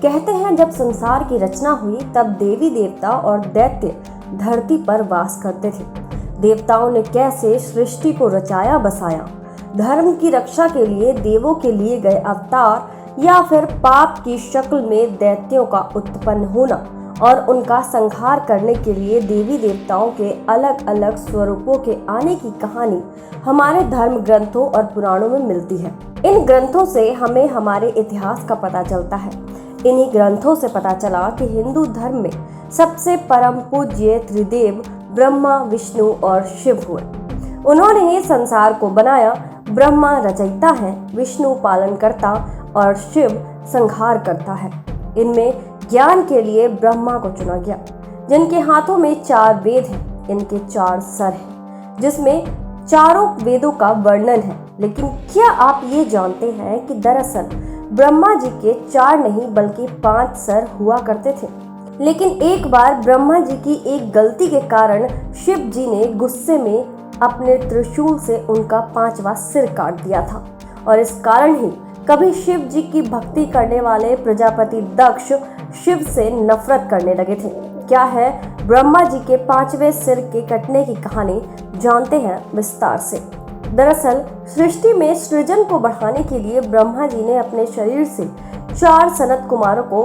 कहते हैं जब संसार की रचना हुई तब देवी देवता और दैत्य धरती पर वास करते थे। देवताओं ने कैसे सृष्टि को रचाया बसाया, धर्म की रक्षा के लिए देवों के लिए गए अवतार या फिर पाप की शक्ल में दैत्यों का उत्पन्न होना और उनका संहार करने के लिए देवी देवताओं के अलग अलग स्वरूपों के आने की कहानी हमारे धर्म ग्रंथों और पुराणों में मिलती है। इन ग्रंथों से हमें हमारे इतिहास का पता चलता है। इन्हीं ग्रंथों से पता चला कि हिंदू धर्म में सबसे परम पूज्य त्रिदेव ब्रह्मा, विष्णु और शिव हुए। उन्होंने ही संसार को बनाया। ब्रह्मा रचयिता है, विष्णु पालनकर्ता और शिव संहार करता है। इनमें ज्ञान के लिए ब्रह्मा को चुना गया, जिनके हाथों में 4 वेद हैं। इनके 4 सर हैं, जिसमें चारों वेदों का वर्णन है। लेकिन क्या आप ये जानते हैं कि दरअसल ब्रह्मा जी के 4 नहीं बल्कि 5 सर हुआ करते थे। लेकिन एक बार ब्रह्मा जी की एक गलती के कारण शिव जी ने गुस्से में अपने त्रिशूल से उनका 5वां सिर काट दिया था और इस कारण ही कभी शिव जी की भक्ति करने वाले प्रजापति दक्ष शिव से नफरत करने लगे थे। क्या है ब्रह्मा जी के 5वें सिर के कटने की कहानी, जानते हैं विस्तार से। दरअसल सृष्टि में सृजन को बढ़ाने के लिए ब्रह्मा जी ने अपने शरीर से 4 सनत कुमारों को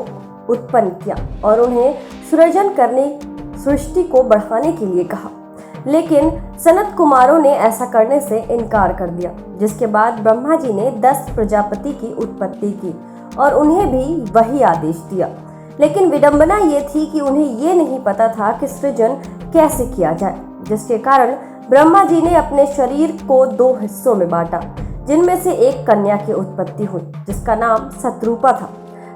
उत्पन्न किया और उन्हें सृजन करने, सृष्टि को बढ़ाने के लिए कहा। लेकिन सनत कुमारों ने ऐसा करने से इनकार कर दिया, जिसके बाद ब्रह्मा जी ने 10 प्रजापति की उत्पत्ति की और उन्हें भी वही आदेश दिया। लेकिन विडंबना ये थी कि उन्हें ये नहीं पता था कि सृजन कैसे किया जाए, जिसके कारण ब्रह्मा जी ने अपने शरीर को 2 हिस्सों में बांटा, जिनमें से एक कन्या की उत्पत्ति हुई, जिसका नाम शत्रुपा था।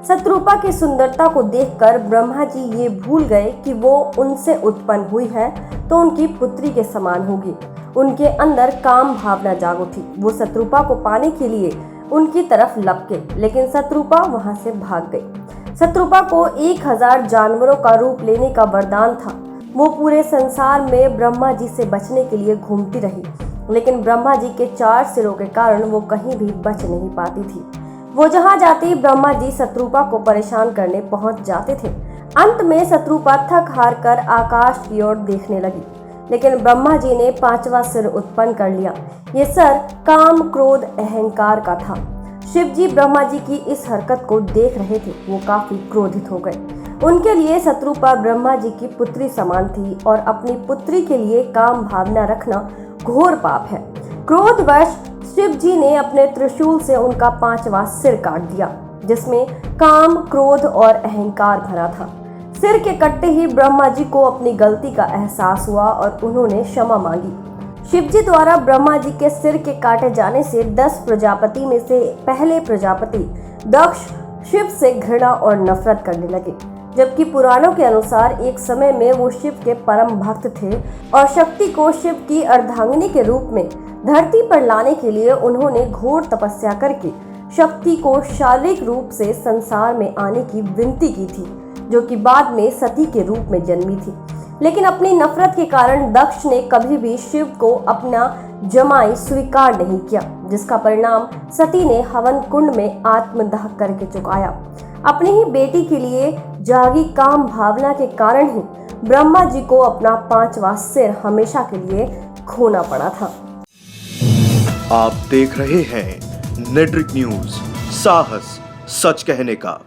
शत्रुपा की सुंदरता को देखकर ब्रह्मा जी ये भूल गए कि वो उनसे उत्पन्न हुई है तो उनकी पुत्री के समान होगी। उनके अंदर काम भावना जाग उठी। वो शत्रुपा को पाने के लिए उनकी तरफ लपके, लेकिन शत्रुपा वहां से भाग गई। शत्रुपा को 1000 जानवरों का रूप लेने का वरदान था। वो पूरे संसार में ब्रह्मा जी से बचने के लिए घूमती रही, लेकिन ब्रह्मा जी के 4 सिरों के कारण वो कहीं भी बच नहीं पाती थी। वो जहाँ जाती ब्रह्मा जी शत्रुपा को परेशान करने पहुंच जाते थे। अंत में शत्रुपा थक हार कर आकाश की ओर देखने लगी, लेकिन ब्रह्मा जी ने 5वां सिर उत्पन्न कर लिया। ये सर काम, क्रोध, अहंकार का था। शिव जी ब्रह्मा जी की इस हरकत को देख रहे थे। वो काफी क्रोधित हो गए। उनके लिए शत्रुपा ब्रह्मा जी की पुत्री समान थी और अपनी पुत्री के लिए काम भावना रखना घोर पाप है। क्रोधवश शिव जी ने अपने त्रिशूल से उनका 5वां सिर काट दिया, जिसमें काम, क्रोध और अहंकार भरा था। सिर के कटते ही ब्रह्मा जी को अपनी गलती का एहसास हुआ और उन्होंने क्षमा मांगी। शिव जी द्वारा ब्रह्मा जी के सिर के काटे जाने से 10 प्रजापति में से पहले प्रजापति दक्ष शिव से घृणा और नफरत करने लगे, जबकि पुराणों के अनुसार एक समय में वो शिव के परम भक्त थे और शक्ति को शिव की अर्धांगिनी के रूप में धरती पर लाने के लिए उन्होंने घोर तपस्या करके शक्ति को शारीरिक रूप से संसार में आने की विनती की थी, जो कि बाद में सती के रूप में जन्मी थी। लेकिन अपनी नफरत के कारण दक्ष ने कभी भी शिव को अपना जमाई स्वीकार नहीं किया, जिसका परिणाम सती ने हवन कुंड में आत्मदाह करके चुकाया। अपनी ही बेटी के लिए जागी काम भावना के कारण ही ब्रह्मा जी को अपना 5वां सिर हमेशा के लिए खोना पड़ा था। आप देख रहे हैं नेट्रिक न्यूज, साहस सच कहने का।